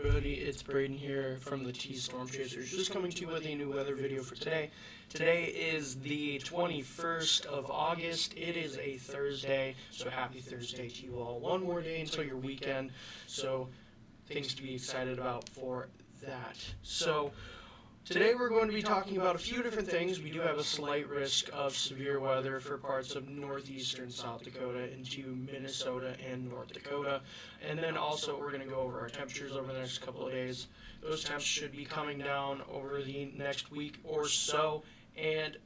everybody? It's Braden here from the T Storm Chasers, just coming to you with a new weather video for today. Today is the 21st of August. It is a Thursday, so happy Thursday to you all. One more day until your weekend, so things to be excited about for that. So today we're going to be talking about a few different things. We do have a slight risk of severe weather for parts of northeastern South Dakota into Minnesota and North Dakota. And then also we're going to go over our temperatures over the next couple of days. Those temps should be coming down over the next week or so, and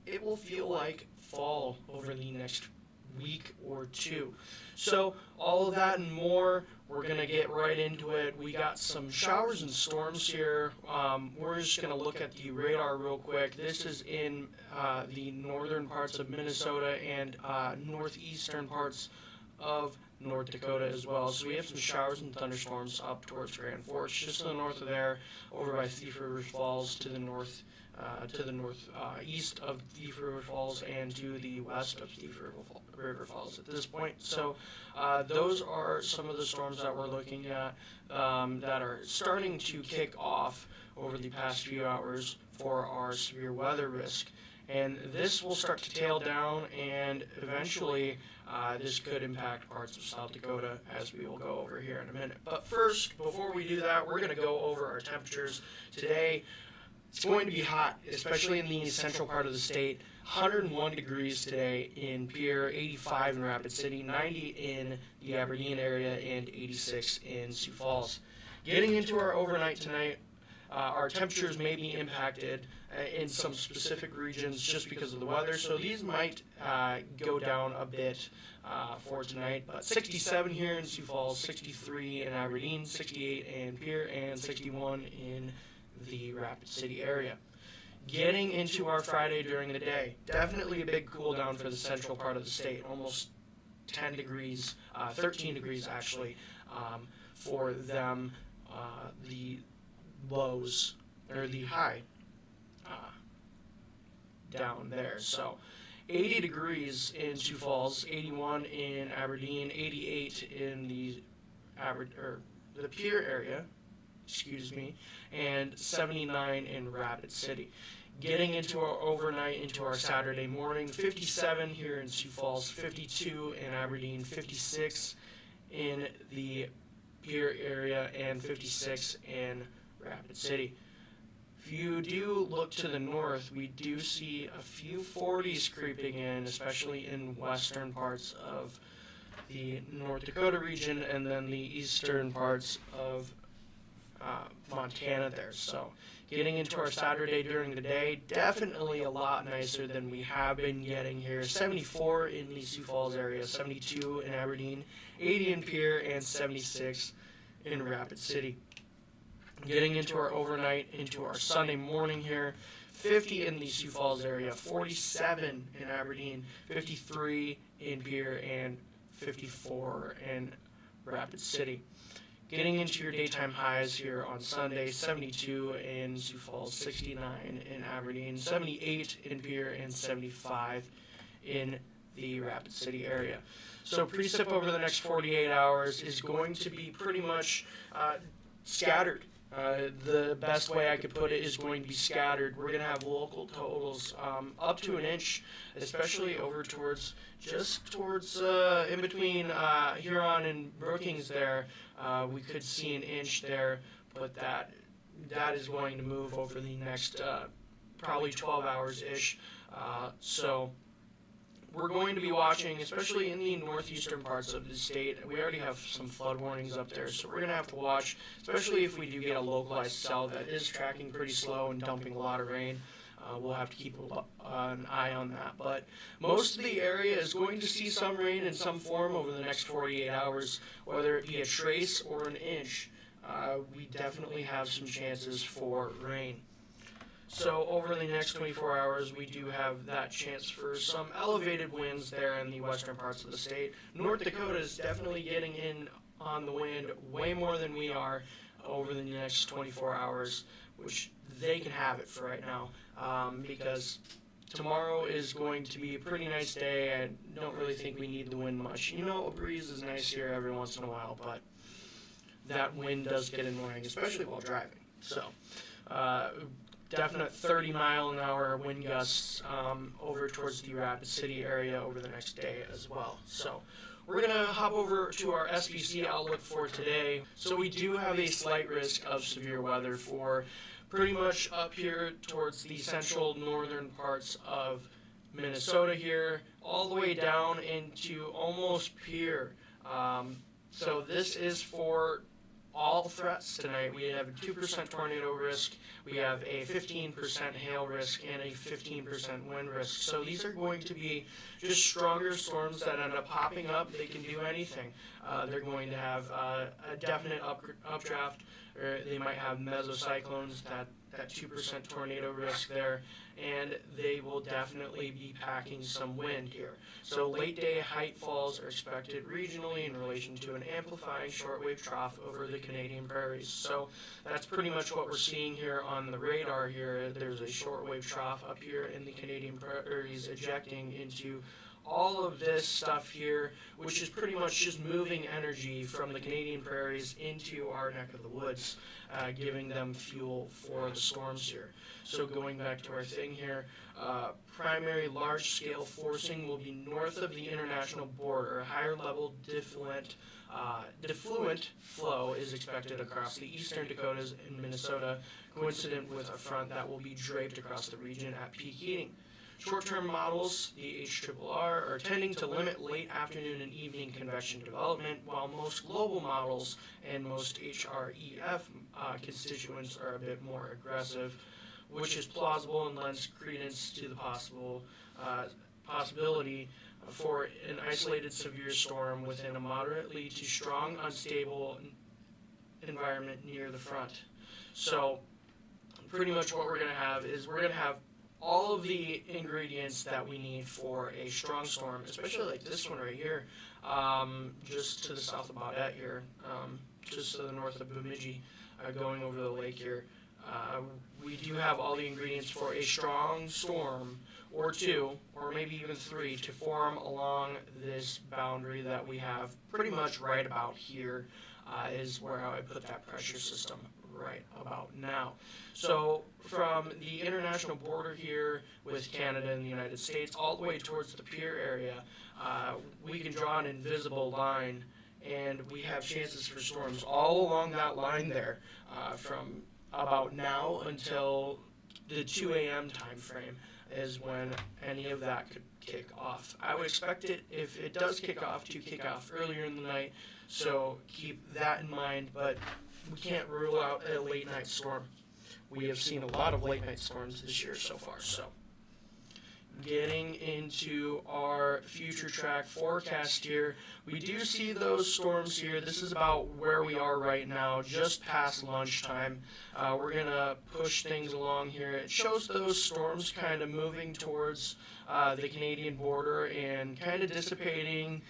it will feel like fall over the next week or two. So all of that and more, we're going to get right into it. We got some showers and storms here. We're just going to look at the radar real quick. This is in the northern parts of Minnesota and northeastern parts of North Dakota as well. So we have some showers and thunderstorms up towards Grand Forks, just to the north of there, over by Thief River Falls to the north. East of Thief River Falls and to the west of Thief River Falls at this point. So those are some of the storms that we're looking at that are starting to kick off over the past few hours for our severe weather risk. And this will start to tail down, and eventually this could impact parts of South Dakota, as we will go over here in a minute. But first, before we do that, we're going to go over our temperatures today. It's going to be hot, especially in the central part of the state. 101 degrees today in Pierre, 85 in Rapid City, 90 in the Aberdeen area, and 86 in Sioux Falls. Getting into our overnight tonight, our temperatures may be impacted in some specific regions just because of the weather, so these might go down a bit for tonight. But 67 here in Sioux Falls, 63 in Aberdeen, 68 in Pierre, and 61 in the Rapid City area. Getting into our Friday during the day, definitely a big cool down for the central part of the state, almost 10 degrees, 13 degrees actually, for them, the lows, or the high down there. So 80 degrees in Sioux Falls, 81 in Aberdeen, 88 in the Pierre area, and 79 in Rapid City. Getting into our overnight, into our Saturday morning, 57 here in Sioux Falls, 52 in Aberdeen, 56 in the Pierre area, and 56 in Rapid City. If you do look to the north, we do see a few 40s creeping in, especially in western parts of the North Dakota region, and then the eastern parts of Montana there. So getting into our Saturday during the day, definitely a lot nicer than we have been getting here. 74 in the Sioux Falls area, 72 in Aberdeen, 80 in Pierre, and 76 in Rapid City. Getting into our overnight, into our Sunday morning here, 50 in the Sioux Falls area, 47 in Aberdeen, 53 in Pierre, and 54 in Rapid City. Getting into your daytime highs here on Sunday, 72 in Sioux Falls, 69 in Aberdeen, 78 in Pierre, and 75 in the Rapid City area. So precip over the next 48 hours is going to be pretty much scattered. The best way I could put it is going to be scattered. We're going to have local totals up to an inch, especially over towards, in between Huron and Brookings there. We could see an inch there, but that is going to move over the next probably 12 hours-ish. So we're going to be watching, especially in the northeastern parts of the state. We already have some flood warnings up there, so we're going to have to watch, especially if we do get a localized cell that is tracking pretty slow and dumping a lot of rain. We'll have to keep an eye on that. But most of the area is going to see some rain in some form over the next 48 hours, whether it be a trace or an inch. We definitely have some chances for rain. So over the next 24 hours, we do have that chance for some elevated winds there in the western parts of the state. North Dakota is definitely getting in on the wind way more than we are over the next 24 hours, which they can have it for right now, because tomorrow is going to be a pretty nice day. I don't really think we need the wind much. You know, a breeze is nice here every once in a while, but that wind does get annoying, especially while driving. So, definite 30-mile-an-hour wind gusts over towards the Rapid City area over the next day as well. So, we're going to hop over to our SPC outlook for today. So, we do have a slight risk of severe weather for pretty much up here towards the central northern parts of Minnesota here, all the way down into almost Pierre. So this is for all threats tonight. We have a 2% tornado risk, we have a 15% hail risk, and a 15% wind risk. So these are going to be just stronger storms that end up popping up. They can do anything. They're going to have a definite updraft, or they might have mesocyclones, that 2% tornado risk there, and they will definitely be packing some wind here. So late day height falls are expected regionally in relation to an amplifying shortwave trough over the Canadian prairies. So that's pretty much what we're seeing here on the radar here. There's a shortwave trough up here in the Canadian prairies ejecting into all of this stuff here, which is pretty much just moving energy from the Canadian prairies into our neck of the woods, giving them fuel for the storms here. So going back to our thing here, primary large-scale forcing will be north of the international border. Higher level diffluent flow is expected across the eastern Dakotas and Minnesota, coincident with a front that will be draped across the region at peak heating. Short-term models, the HRRR, are tending to limit late afternoon and evening convection development, while most global models and most HREF constituents are a bit more aggressive, which is plausible and lends credence to the possibility for an isolated severe storm within a moderately to strong unstable environment near the front. So pretty much what we're going to have is we're going to have all of the ingredients that we need for a strong storm, especially like this one right here, just to the south of Baudette here, just to the north of Bemidji, going over the lake here. We do have all the ingredients for a strong storm, or two, or maybe even three, to form along this boundary that we have pretty much right about here, is where I would put that pressure system right about now. So from the international border here with Canada and the United States all the way towards the Pierre area, we can draw an invisible line, and we have chances for storms all along that line there, from about now until the 2 a.m. time frame is when any of that could kick off. I would expect it, if it does kick off, to kick off earlier in the night, so keep that in mind, but we can't rule out a late night storm. We have seen a lot of late night storms this year so far. So getting into our future track forecast here, we do see those storms here. This is about where we are right now, just past lunchtime. We're going to push things along here. It shows those storms kind of moving towards the Canadian border and kind of dissipating,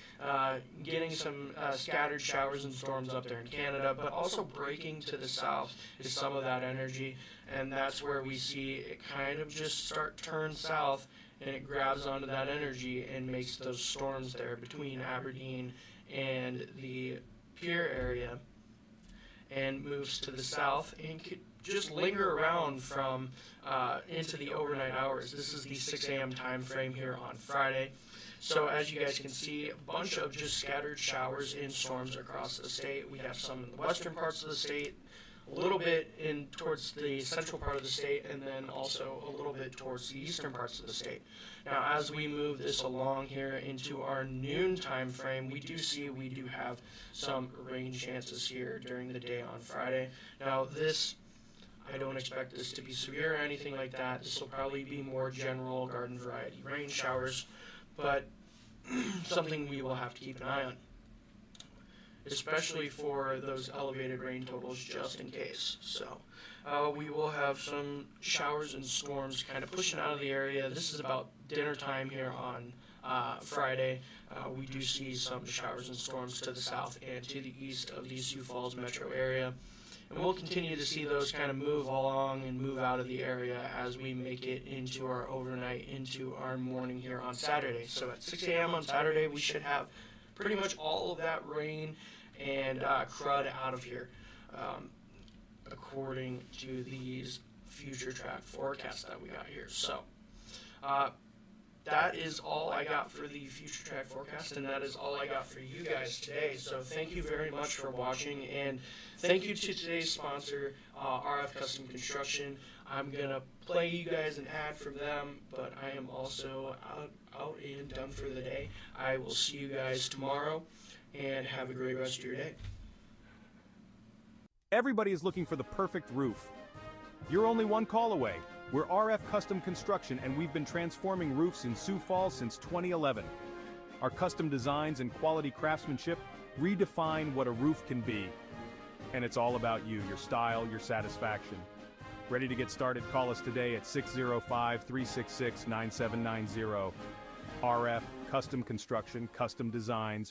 getting some scattered showers and storms up there in Canada, but also breaking to the south is some of that energy, and that's where we see it kind of just turn south, and it grabs onto that energy and makes those storms there between Aberdeen and the Pierre area, and moves to the south and could just linger around from into the overnight hours. This is the 6 a.m. time frame here on Friday. So as you guys can see, a bunch of just scattered showers and storms across the state. We have some in the western parts of the state, a little bit in towards the central part of the state, and then also a little bit towards the eastern parts of the state. Now, as we move this along here into our noon time frame, we do have some rain chances here during the day on Friday. Now, I don't expect this to be severe or anything like that. This will probably be more general garden variety rain showers, but something we will have to keep an eye on, especially for those elevated rain totals just in case. So we will have some showers and storms kind of pushing out of the area. This is about dinner time here on Friday. We do see some showers and storms to the south and to the east of the Sioux Falls metro area. And we'll continue to see those kind of move along and move out of the area as we make it into our overnight, into our morning here on Saturday. So at 6 a.m. on Saturday, we should have pretty much all of that rain and crud out of here, according to these future track forecasts that we got here. So that is all I got for the future track forecast, and that is all I got for you guys today. So thank you very much for watching, and thank you to today's sponsor, RF Custom Construction. I'm gonna play you guys an ad from them, but I am also out and done for the day. I will see you guys tomorrow, and have a great rest of your day. Everybody is looking for the perfect roof. You're only one call away. We're RF Custom Construction, and we've been transforming roofs in Sioux Falls since 2011. Our custom designs and quality craftsmanship redefine what a roof can be. And it's all about you, your style, your satisfaction. Ready to get started? Call us today at 605-366-9790. RF Custom Construction, custom designs,